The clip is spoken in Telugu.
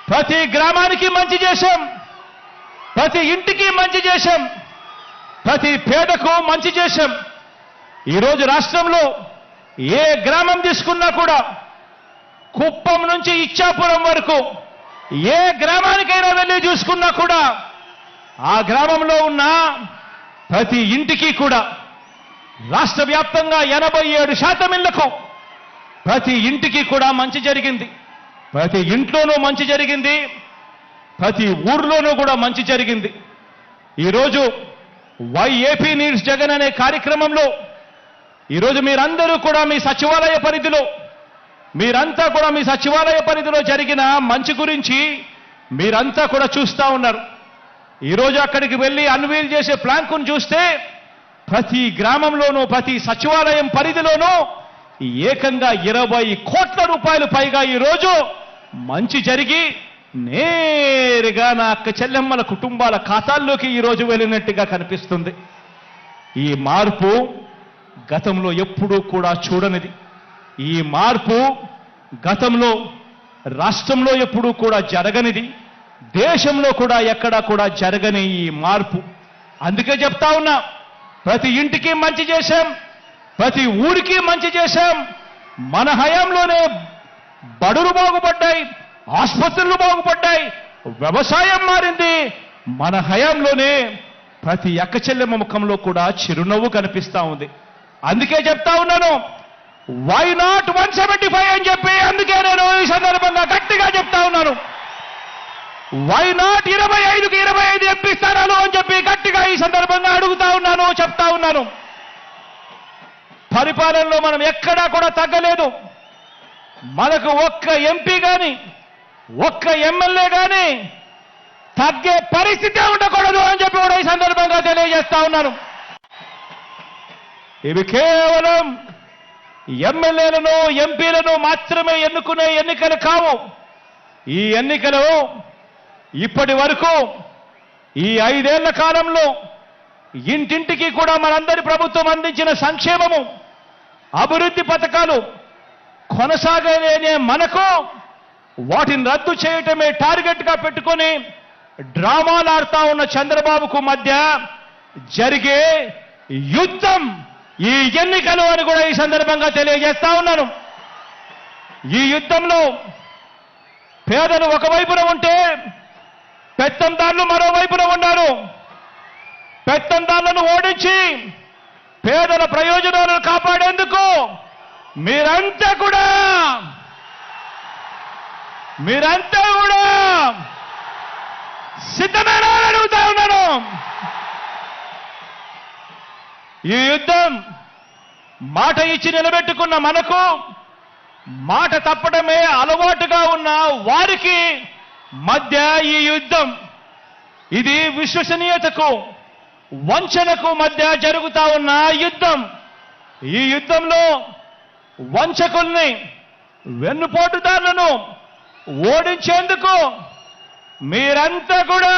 ప్రతి గ్రామానికి మంచి చేశాం, ప్రతి ఇంటికి మంచి చేశాం, ప్రతి పేదకు మంచి చేశాం. ఈరోజు రాష్ట్రంలో ఏ గ్రామం తీసుకున్నా కూడా కుప్పం నుంచి ఇచ్చాపురం వరకు ఏ గ్రామానికైనా వెళ్ళి చూసుకున్నా కూడా ఆ గ్రామంలో ఉన్న ప్రతి ఇంటికి కూడా రాష్ట్ర వ్యాప్తంగా 87% ఇళ్లకు ప్రతి ఇంటికి కూడా మంచి జరిగింది. ప్రతి ఇంట్లోనూ మంచి జరిగింది, ప్రతి ఊర్లోనూ కూడా మంచి జరిగింది. ఈరోజు వై ఏపీ నీడ్స్ జగన్ అనే కార్యక్రమంలో ఈరోజు మీరందరూ కూడా మీ సచివాలయ పరిధిలో జరిగిన మంచి గురించి మీరంతా కూడా చూస్తూ ఉన్నారు. ఈరోజు అక్కడికి వెళ్ళి అన్వీల్ చేసే ప్లాంకును చూస్తే ప్రతి గ్రామంలోనూ ప్రతి సచివాలయం పరిధిలోనూ ఏకంగా 20 కోట్ల రూపాయలు పైగా ఈరోజు మంచి జరిగి నేరుగా నా అక్క చెల్లెమ్మల కుటుంబాల ఖాతాల్లోకి ఈరోజు వెళ్ళినట్టుగా కనిపిస్తుంది. ఈ మార్పు గతంలో ఎప్పుడూ కూడా చూడనిది. ఈ మార్పు గతంలో రాష్ట్రంలో ఎప్పుడూ కూడా జరగనిది, దేశంలో కూడా ఎక్కడా కూడా జరగని ఈ మార్పు. అందుకే చెప్తా ఉన్నా, ప్రతి ఇంటికి మంచి చేశాం, ప్రతి ఊరికి మంచి చేశాం. మన హయాంలోనే బడులు బాగుపడ్డాయి, ఆసుపత్రులు బాగుపడ్డాయి, వ్యవసాయం మారింది. మన హయాంలోనే ప్రతి అక్క చెల్లెమ్మ ముఖంలో కూడా చిరునవ్వు కనిపిస్తా ఉంది. అందుకే చెప్తా ఉన్నాను, వై నాట్ 175 అని చెప్పి అందుకే నేను ఈ సందర్భంగా గట్టిగా చెప్తా ఉన్నాను. వై నాట్ 25కి 25 ఎంపీ స్థానాలు అని చెప్పి గట్టిగా ఈ సందర్భంగా అడుగుతా ఉన్నాను, చెప్తా ఉన్నాను. పరిపాలనలో మనం ఎక్కడా కూడా తగ్గలేదు. మనకు ఒక్క ఎంపీ కానీ ఒక్క ఎమ్మెల్యే కానీ తగ్గే పరిస్థితి ఉండకూడదు అని చెప్పి కూడా ఈ సందర్భంగా తెలియజేస్తా ఉన్నాను. ఇవి కేవలం ఎమ్మెల్యేలను ఎంపీలను మాత్రమే ఎన్నుకునే ఎన్నికలు కావు. ఈ ఎన్నికలు ఇప్పటి వరకు ఈ 5 ఏళ్ల కాలంలో ఇంటింటికి కూడా మనందరి ప్రభుత్వం అందించిన సంక్షేమము, అభివృద్ధి పథకాలు కొనసాగలేనే మనకు వాటిని రద్దు చేయటమే టార్గెట్గా పెట్టుకొని డ్రామాలు ఆడుతా ఉన్న చంద్రబాబుకు మధ్య జరిగే యుద్ధం ఈ ఎన్నికలు అని కూడా ఈ సందర్భంగా తెలియజేస్తా ఉన్నాను. ఈ యుద్ధంలో పేదలు ఒకవైపున ఉంటే పెత్తందారులు మరోవైపున ఉన్నారు. పెత్తందారులను ఓడించి పేదల ప్రయోజనాలను కాపాడేందుకు మీరంతా కూడా సిద్ధమేనా అని అడుగుతా ఉన్నాను. ఈ యుద్ధం మాట ఇచ్చి నిలబెట్టుకున్న మనకు మాట తప్పడమే అలవాటుగా ఉన్న వారికి మధ్య ఈ యుద్ధం, ఇది విశ్వసనీయతకు వంచనకు మధ్య జరుగుతా ఉన్న యుద్ధం. ఈ యుద్ధంలో వంచకుల్ని, వెన్నుపోటుదారులను ఓడించేందుకు మీరంతా కూడా